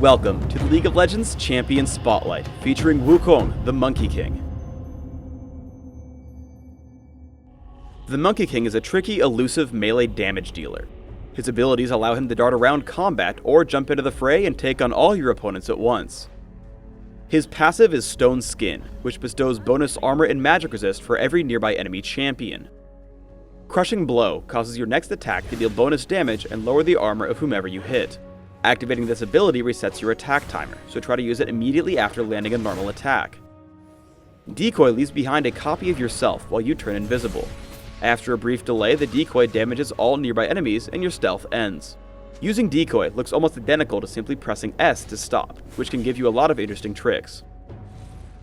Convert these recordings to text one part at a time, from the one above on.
Welcome to the League of Legends Champion Spotlight, featuring Wukong, the Monkey King. The Monkey King is a tricky, elusive melee damage dealer. His abilities allow him to dart around combat or jump into the fray and take on all your opponents at once. His passive is Stone Skin, which bestows bonus armor and magic resist for every nearby enemy champion. Crushing Blow causes your next attack to deal bonus damage and lower the armor of whomever you hit. Activating this ability resets your attack timer, so try to use it immediately after landing a normal attack. Decoy leaves behind a copy of yourself while you turn invisible. After a brief delay, the decoy damages all nearby enemies and your stealth ends. Using decoy looks almost identical to simply pressing S to stop, which can give you a lot of interesting tricks.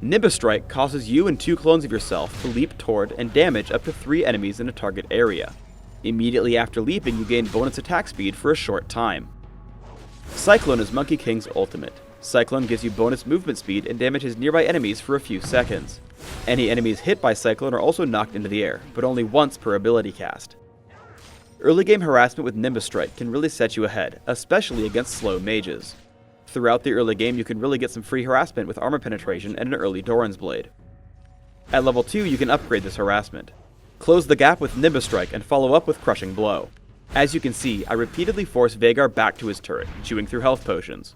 Nimbus Strike causes you and 2 clones of yourself to leap toward and damage up to 3 enemies in a target area. Immediately after leaping, you gain bonus attack speed for a short time. Cyclone is Monkey King's ultimate. Cyclone gives you bonus movement speed and damages nearby enemies for a few seconds. Any enemies hit by Cyclone are also knocked into the air, but only once per ability cast. Early game harassment with Nimbus Strike can really set you ahead, especially against slow mages. Throughout the early game, you can really get some free harassment with armor penetration and an early Doran's Blade. At level 2, you can upgrade this harassment. Close the gap with Nimbus Strike and follow up with Crushing Blow. As you can see, I repeatedly force Veigar back to his turret, chewing through health potions.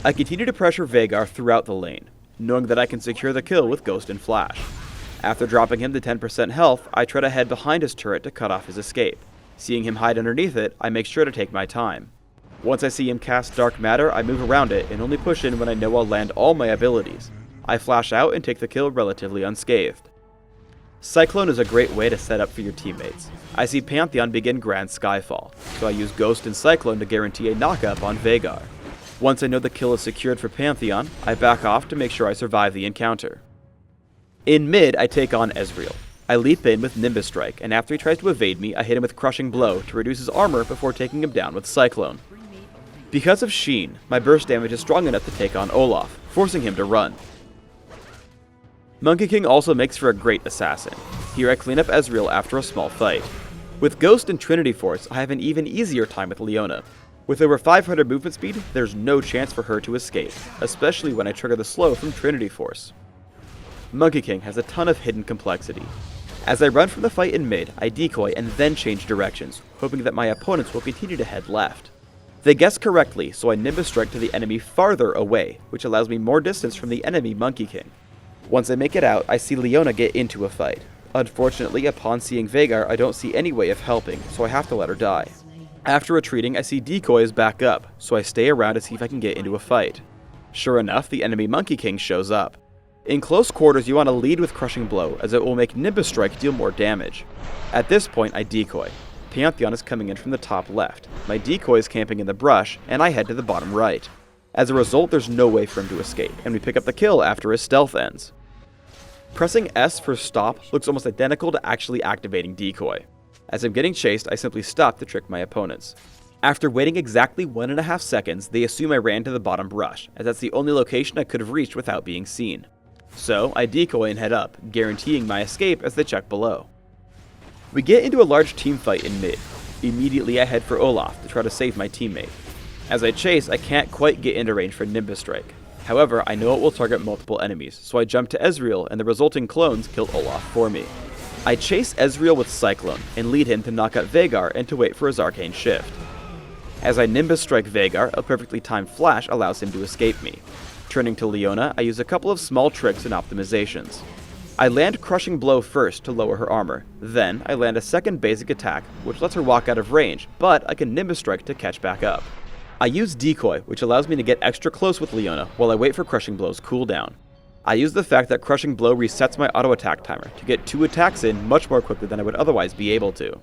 I continue to pressure Veigar throughout the lane, knowing that I can secure the kill with Ghost and Flash. After dropping him to 10% health, I try to head behind his turret to cut off his escape. Seeing him hide underneath it, I make sure to take my time. Once I see him cast Dark Matter, I move around it and only push in when I know I'll land all my abilities. I flash out and take the kill relatively unscathed. Cyclone is a great way to set up for your teammates. I see Pantheon begin Grand Skyfall, so I use Ghost and Cyclone to guarantee a knockup on Veigar. Once I know the kill is secured for Pantheon, I back off to make sure I survive the encounter. In mid, I take on Ezreal. I leap in with Nimbus Strike, and after he tries to evade me, I hit him with Crushing Blow to reduce his armor before taking him down with Cyclone. Because of Sheen, my burst damage is strong enough to take on Olaf, forcing him to run. Monkey King also makes for a great assassin. Here I clean up Ezreal after a small fight. With Ghost and Trinity Force, I have an even easier time with Leona. With over 500 movement speed, there's no chance for her to escape, especially when I trigger the slow from Trinity Force. Monkey King has a ton of hidden complexity. As I run from the fight in mid, I decoy and then change directions, hoping that my opponents will continue to head left. They guess correctly, so I Nimbus Strike to the enemy farther away, which allows me more distance from the enemy Monkey King. Once I make it out, I see Leona get into a fight. Unfortunately, upon seeing Veigar, I don't see any way of helping, so I have to let her die. After retreating, I see Decoy is back up, so I stay around to see if I can get into a fight. Sure enough, the enemy Monkey King shows up. In close quarters, you want to lead with Crushing Blow, as it will make Nimbus Strike deal more damage. At this point, I decoy. Pantheon is coming in from the top left. My decoy is camping in the brush, and I head to the bottom right. As a result, there's no way for him to escape, and we pick up the kill after his stealth ends. Pressing S for stop looks almost identical to actually activating decoy. As I'm getting chased, I simply stop to trick my opponents. After waiting exactly 1.5 seconds, they assume I ran to the bottom brush, as that's the only location I could have reached without being seen. So, I decoy and head up, guaranteeing my escape as they check below. We get into a large team fight in mid. Immediately I head for Olaf to try to save my teammate. As I chase, I can't quite get into range for Nimbus Strike. However, I know it will target multiple enemies, so I jump to Ezreal and the resulting clones kill Olaf for me. I chase Ezreal with Cyclone and lead him to knock out Veigar and to wait for his Arcane Shift. As I Nimbus Strike Veigar, a perfectly timed flash allows him to escape me. Turning to Leona, I use a couple of small tricks and optimizations. I land Crushing Blow first to lower her armor, then I land a second basic attack, which lets her walk out of range, but I can Nimbus Strike to catch back up. I use Decoy, which allows me to get extra close with Leona while I wait for Crushing Blow's cooldown. I use the fact that Crushing Blow resets my auto attack timer to get 2 attacks in much more quickly than I would otherwise be able to.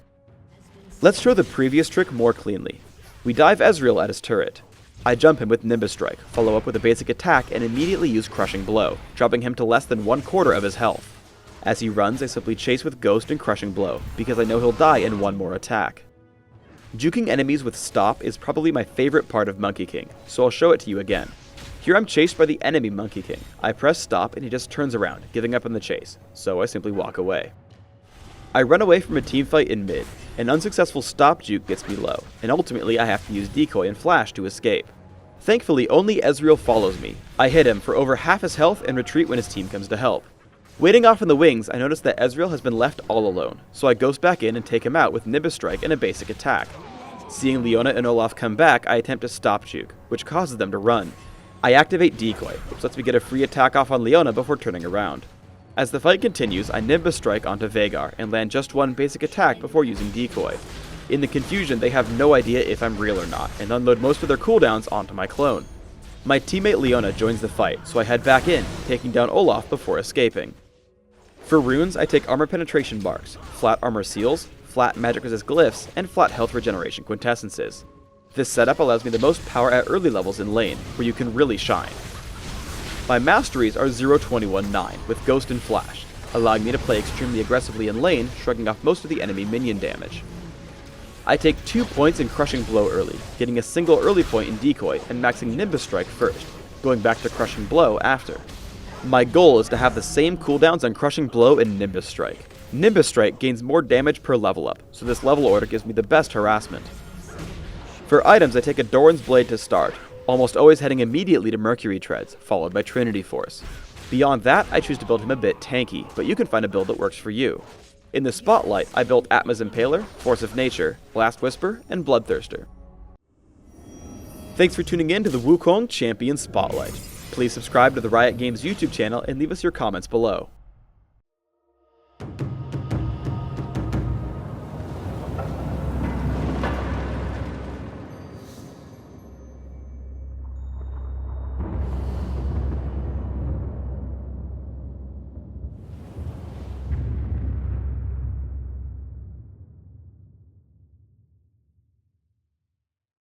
Let's show the previous trick more cleanly. We dive Ezreal at his turret. I jump him with Nimbus Strike, follow up with a basic attack, and immediately use Crushing Blow, dropping him to less than 1/4 of his health. As he runs, I simply chase with Ghost and Crushing Blow, because I know he'll die in one more attack. Juking enemies with Stop is probably my favorite part of Monkey King, so I'll show it to you again. Here I'm chased by the enemy Monkey King. I press Stop and he just turns around, giving up on the chase, so I simply walk away. I run away from a teamfight in mid. An unsuccessful stop juke gets me low, and ultimately I have to use Decoy and Flash to escape. Thankfully, only Ezreal follows me. I hit him for over half his health and retreat when his team comes to help. Waiting off in the wings, I notice that Ezreal has been left all alone, so I ghost back in and take him out with Nimbus Strike and a basic attack. Seeing Leona and Olaf come back, I attempt to stop Juke, which causes them to run. I activate Decoy, which lets me get a free attack off on Leona before turning around. As the fight continues, I Nimbus Strike onto Veigar and land just one basic attack before using Decoy. In the confusion, they have no idea if I'm real or not, and unload most of their cooldowns onto my clone. My teammate Leona joins the fight, so I head back in, taking down Olaf before escaping. For runes, I take armor penetration barks, flat armor seals, flat magic resist glyphs, and flat health regeneration quintessences. This setup allows me the most power at early levels in lane, where you can really shine. My Masteries are 0-21-9 with Ghost and Flash, allowing me to play extremely aggressively in lane, shrugging off most of the enemy minion damage. I take 2 points in Crushing Blow early, getting a single early point in Decoy and maxing Nimbus Strike first, going back to Crushing Blow after. My goal is to have the same cooldowns on Crushing Blow and Nimbus Strike. Nimbus Strike gains more damage per level up, so this level order gives me the best harassment. For items, I take a Doran's Blade to start, almost always heading immediately to Mercury Treads, followed by Trinity Force. Beyond that, I choose to build him a bit tanky, but you can find a build that works for you. In the Spotlight, I built Atma's Impaler, Force of Nature, Blast Whisper, and Bloodthirster. Thanks for tuning in to the Wukong Champion Spotlight. Please subscribe to the Riot Games YouTube channel and leave us your comments below.